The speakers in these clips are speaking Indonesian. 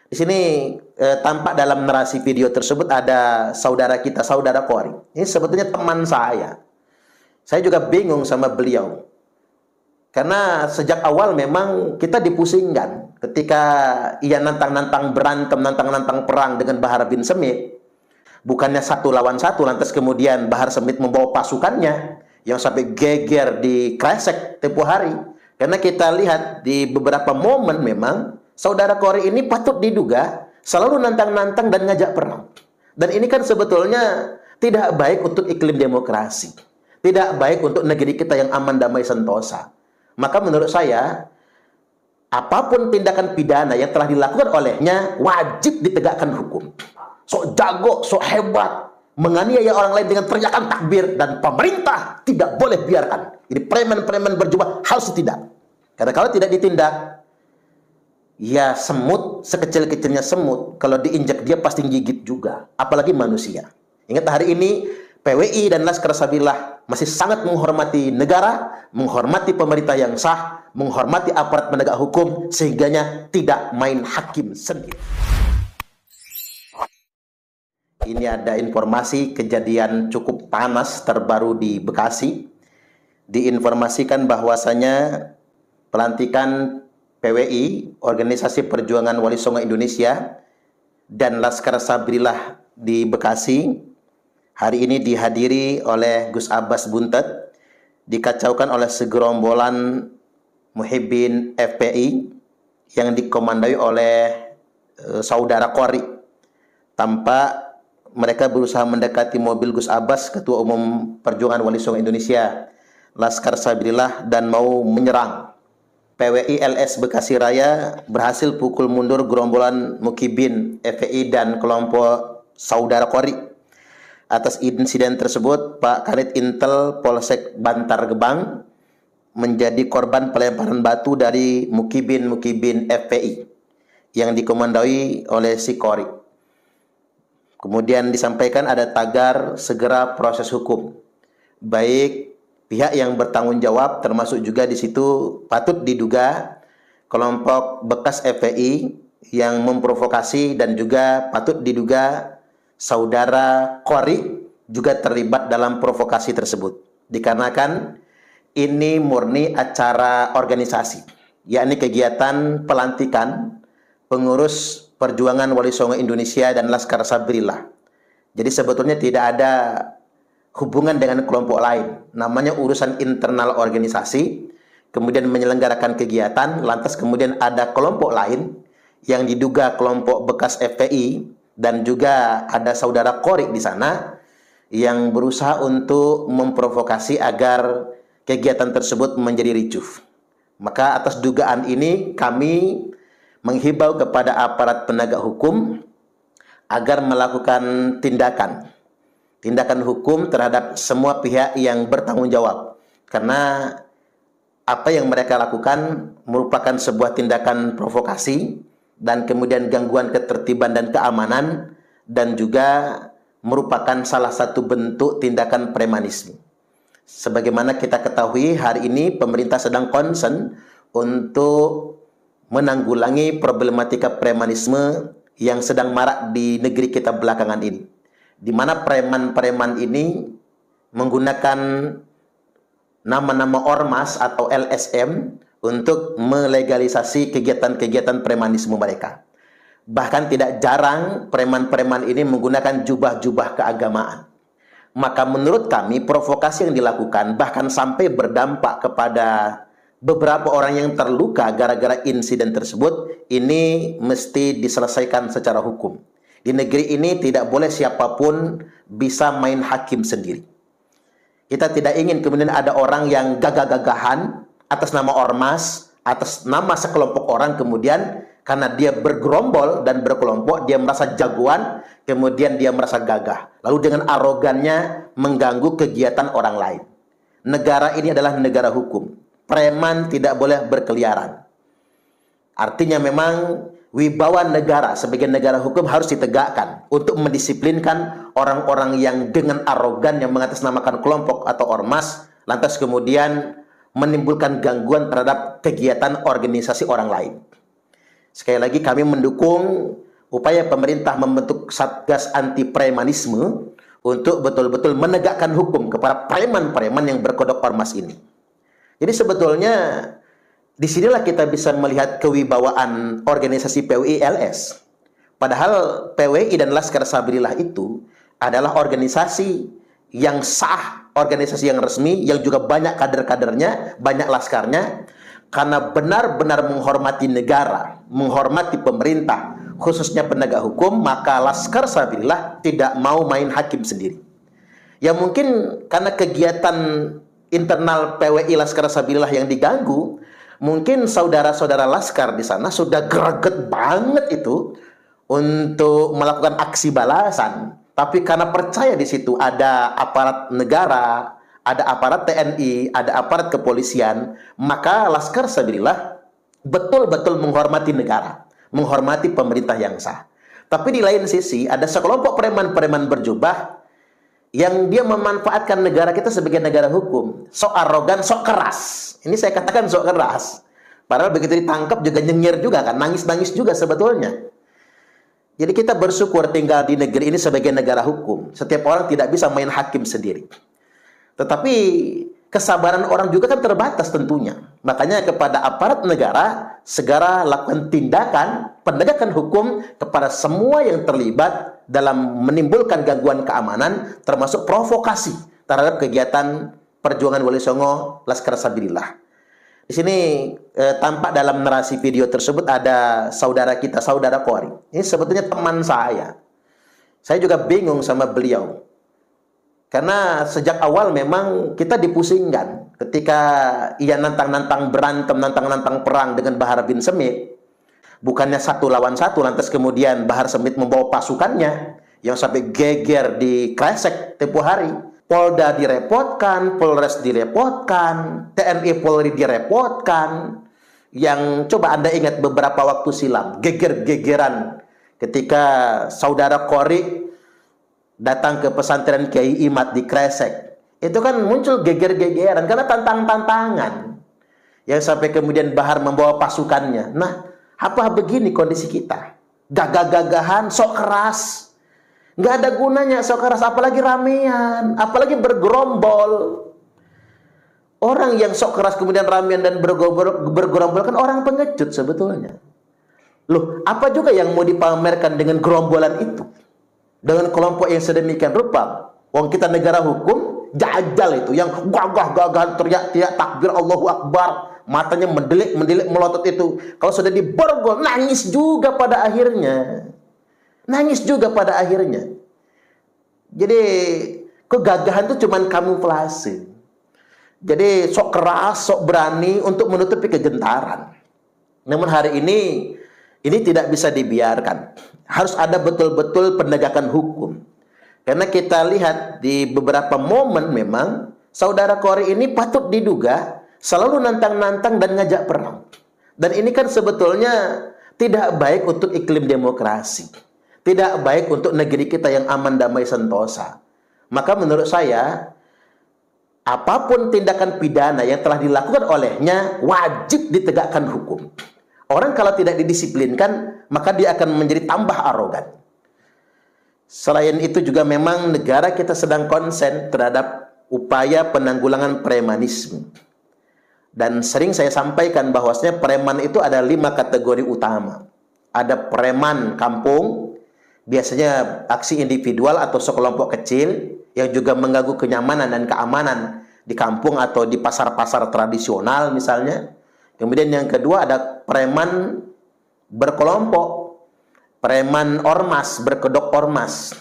Di sini tampak dalam narasi video tersebut ada saudara kita, saudara Kori. Ini sebetulnya teman saya. Saya juga bingung sama beliau. Karena sejak awal memang kita dipusingkan ketika ia nantang-nantang berantem, nantang-nantang perang dengan Bahar bin Smith. Bukannya 1 lawan 1, lantas kemudian Bahar Smith membawa pasukannya yang sampai geger di Kresek tempo hari. Karena kita lihat di beberapa momen memang saudara Kori ini patut diduga selalu nantang-nantang dan ngajak perang. Dan ini kan sebetulnya tidak baik untuk iklim demokrasi. Tidak baik untuk negeri kita yang aman, damai, sentosa. Maka menurut saya, apapun tindakan pidana yang telah dilakukan olehnya wajib ditegakkan hukum. Sok jago, sok hebat, menganiaya orang lain dengan teriakan takbir, dan pemerintah tidak boleh biarkan. Ini preman-preman berjubah harus tidak. Karena kalau tidak ditindak, ya semut, sekecil-kecilnya semut, kalau diinjak dia pasti gigit juga. Apalagi manusia. Ingat hari ini, PWI dan Laskar Sabillah masih sangat menghormati negara, menghormati pemerintah yang sah, menghormati aparat penegak hukum, sehingganya tidak main hakim sendiri. Ini ada informasi kejadian cukup panas terbaru di Bekasi. Diinformasikan bahwasanya pelantikan PWI, Organisasi Perjuangan Wali Songo Indonesia, dan Laskar Sabillah di Bekasi hari ini dihadiri oleh Gus Abbas Buntet, dikacaukan oleh segerombolan muhibbin FPI yang dikomandoi oleh saudara Kori. Tanpa mereka berusaha mendekati mobil Gus Abbas, Ketua Umum Perjuangan Wali Songo Indonesia, Laskar Sabillah, dan mau menyerang. PWI LS Bekasi Raya berhasil pukul mundur gerombolan Mukibin FPI dan kelompok saudara Kori. Atas insiden tersebut, Pak Kanit Intel Polsek Bantar Gebang menjadi korban pelemparan batu dari Mukibin FPI yang dikomandoi oleh si Kori. Kemudian disampaikan ada tagar segera proses hukum. Baik pihak yang bertanggung jawab, termasuk juga di situ patut diduga kelompok bekas FPI yang memprovokasi, dan juga patut diduga saudara Kori juga terlibat dalam provokasi tersebut. Dikarenakan ini murni acara organisasi, yakni kegiatan pelantikan pengurus Perjuangan Wali Songo Indonesia dan Laskar Sabillah. Jadi sebetulnya tidak ada hubungan dengan kelompok lain. Namanya urusan internal organisasi, kemudian menyelenggarakan kegiatan, lantas kemudian ada kelompok lain yang diduga kelompok bekas FPI, dan juga ada saudara Kori di sana yang berusaha untuk memprovokasi agar kegiatan tersebut menjadi ricuh. Maka atas dugaan ini kami menghimbau kepada aparat penegak hukum agar melakukan tindakan hukum terhadap semua pihak yang bertanggung jawab. Karena apa yang mereka lakukan merupakan sebuah tindakan provokasi dan kemudian gangguan ketertiban dan keamanan, dan juga merupakan salah satu bentuk tindakan premanisme. Sebagaimana kita ketahui, hari ini pemerintah sedang concern untuk menanggulangi problematika premanisme yang sedang marak di negeri kita belakangan ini, di mana preman-preman ini menggunakan nama-nama ormas atau LSM untuk melegalisasi kegiatan-kegiatan premanisme mereka. Bahkan tidak jarang preman-preman ini menggunakan jubah-jubah keagamaan. Maka menurut kami provokasi yang dilakukan bahkan sampai berdampak kepada beberapa orang yang terluka gara-gara insiden tersebut, ini mesti diselesaikan secara hukum. Di negeri ini tidak boleh siapapun bisa main hakim sendiri. Kita tidak ingin kemudian ada orang yang gagah-gagahan atas nama ormas, atas nama sekelompok orang, kemudian karena dia bergerombol dan berkelompok, dia merasa jagoan, kemudian dia merasa gagah, lalu dengan arogannya mengganggu kegiatan orang lain. Negara ini adalah negara hukum. Preman tidak boleh berkeliaran. Artinya memang wibawa negara sebagai negara hukum harus ditegakkan untuk mendisiplinkan orang-orang yang dengan arogan yang mengatasnamakan kelompok atau ormas, lantas kemudian menimbulkan gangguan terhadap kegiatan organisasi orang lain. Sekali lagi kami mendukung upaya pemerintah membentuk Satgas Anti Premanisme untuk betul-betul menegakkan hukum kepada preman-preman yang berkodok ormas ini. Jadi sebetulnya disinilah kita bisa melihat kewibawaan organisasi PWI LS. Padahal PWI dan Laskar Sabilillah itu adalah organisasi yang sah, organisasi yang resmi, yang juga banyak kader-kadernya, banyak laskarnya, karena benar-benar menghormati negara, menghormati pemerintah, khususnya penegak hukum, maka Laskar Sabilillah tidak mau main hakim sendiri. Ya mungkin karena kegiatan internal PWI Laskar Sabilillah yang diganggu, mungkin saudara-saudara Laskar di sana sudah greget banget itu untuk melakukan aksi balasan. Tapi karena percaya di situ ada aparat negara, ada aparat TNI, ada aparat kepolisian, maka Laskar Sabilillah betul-betul menghormati negara, menghormati pemerintah yang sah. Tapi di lain sisi ada sekelompok preman-preman berjubah yang dia memanfaatkan negara kita sebagai negara hukum. Sok arogan, sok keras. Ini saya katakan sok keras. Padahal begitu ditangkap juga nyengir juga kan, nangis-nangis juga sebetulnya. Jadi kita bersyukur tinggal di negeri ini sebagai negara hukum. Setiap orang tidak bisa main hakim sendiri. Tetapi kesabaran orang juga kan terbatas tentunya. Makanya kepada aparat negara segera lakukan tindakan penegakan hukum kepada semua yang terlibat dalam menimbulkan gangguan keamanan, termasuk provokasi terhadap kegiatan perjuangan Wali Songo Laskar Sabilillah. Di sini tampak dalam narasi video tersebut ada saudara kita, saudara Qori. Ini sebetulnya teman saya. Saya juga bingung sama beliau. Karena sejak awal memang kita dipusingkan ketika ia nantang-nantang berantem, nantang-nantang perang dengan Bahar bin Smith. Bukannya 1 lawan 1, lantas kemudian Bahar Smith membawa pasukannya yang sampai geger di Kresek tempo hari. Polda direpotkan, Polres direpotkan, TNI Polri direpotkan. Yang coba Anda ingat beberapa waktu silam, geger-gegeran ketika saudara Qori datang ke pesantren Kiai Imad di Kresek. Itu kan muncul geger-gegeran karena tantang-tantangan. Yang sampai kemudian Bahar membawa pasukannya. Nah, apa begini kondisi kita? Gagah-gagahan, sok keras. Nggak ada gunanya sok keras, apalagi ramean, apalagi bergerombol. Orang yang sok keras kemudian ramean dan bergerombol kan orang pengecut sebetulnya. Loh, apa juga yang mau dipamerkan dengan gerombolan itu? Dengan kelompok yang sedemikian rupa. Wong kita negara hukum, jajal itu yang gagah-gagahan teriak-teriak takbir Allahu Akbar, matanya mendelik melotot itu. Kalau sudah diborgol, nangis juga pada akhirnya. Nangis juga pada akhirnya. Jadi kegagahan itu cuman kamuflase. Jadi sok keras, sok berani untuk menutupi kegentaran. Namun hari ini tidak bisa dibiarkan. Harus ada betul-betul penegakan hukum. Karena kita lihat di beberapa momen memang saudara Qori ini patut diduga selalu nantang-nantang dan ngajak perang. Dan ini kan sebetulnya tidak baik untuk iklim demokrasi. Tidak baik untuk negeri kita yang aman, damai, sentosa. Maka menurut saya, apapun tindakan pidana yang telah dilakukan olehnya, wajib ditegakkan hukum. Orang kalau tidak didisiplinkan, maka dia akan menjadi tambah arogan. Selain itu juga memang negara kita sedang konsen terhadap upaya penanggulangan premanisme. Dan sering saya sampaikan bahwasanya preman itu ada 5 kategori utama. Ada preman kampung, biasanya aksi individual atau sekelompok kecil yang juga mengganggu kenyamanan dan keamanan di kampung atau di pasar-pasar tradisional misalnya. Kemudian yang kedua ada preman berkelompok, preman ormas, berkedok ormas.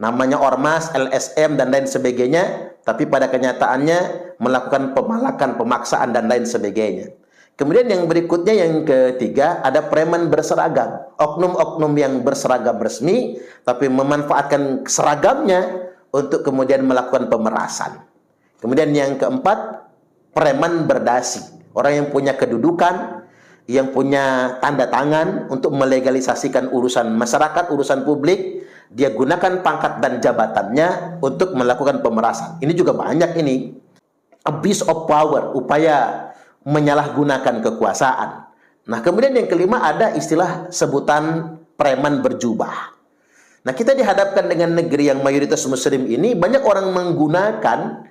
Namanya ormas, LSM dan lain sebagainya, tapi pada kenyataannya melakukan pemalakan, pemaksaan dan lain sebagainya. Kemudian yang berikutnya, yang ketiga, ada preman berseragam. Oknum-oknum yang berseragam resmi, tapi memanfaatkan seragamnya untuk kemudian melakukan pemerasan. Kemudian yang keempat, preman berdasi. Orang yang punya kedudukan, yang punya tanda tangan untuk melegalisasikan urusan masyarakat, urusan publik. Dia gunakan pangkat dan jabatannya untuk melakukan pemerasan. Ini juga banyak ini. Abuse of power, upaya menyalahgunakan kekuasaan. Nah, kemudian yang kelima ada istilah sebutan preman berjubah. Nah, kita dihadapkan dengan negeri yang mayoritas muslim ini, banyak orang menggunakan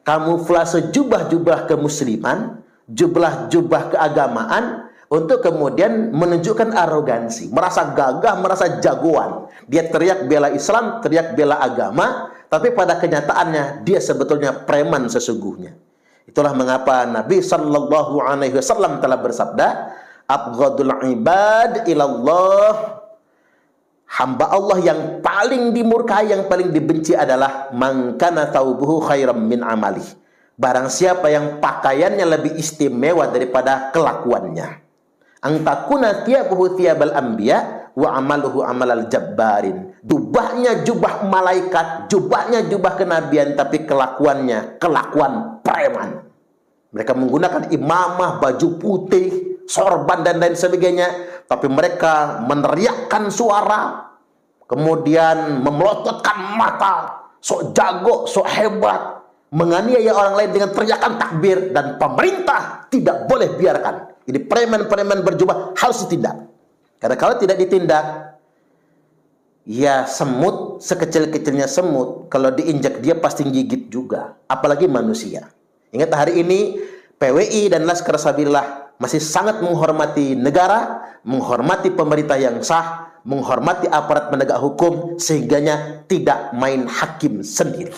kamuflase jubah-jubah kemusliman, jubah-jubah keagamaan untuk kemudian menunjukkan arogansi, merasa gagah, merasa jagoan. Dia teriak bela Islam, teriak bela agama, tapi pada kenyataannya dia sebetulnya preman sesungguhnya. Itulah mengapa Nabi Shallallahu Alaihi Wasallam telah bersabda, "Abghadul ibad ilallah." Hamba Allah yang paling dimurkai, yang paling dibenci adalah man kana thawbuhu khairam min amali. Barang siapa yang pakaiannya lebih istimewa daripada kelakuannya. Angtakuna thiyabuhu thiyabal anbiya wa amaluhu amalal jabbarin. Jubahnya jubah malaikat, jubahnya jubah kenabian, tapi kelakuannya kelakuan preman. Mereka menggunakan imamah, baju putih, sorban dan lain sebagainya, tapi mereka meneriakkan suara, kemudian memelototkan mata, sok jago, sok hebat, menganiaya orang lain dengan teriakan takbir, dan pemerintah tidak boleh biarkan. Jadi preman-preman berjubah harus ditindak. Karena kalau tidak ditindak, ya semut, sekecil-kecilnya semut, kalau diinjak dia pasti gigit juga, apalagi manusia. Ingat, hari ini PWI dan Laskar Sabilillah masih sangat menghormati negara, menghormati pemerintah yang sah, menghormati aparat penegak hukum, sehingganya tidak main hakim sendiri.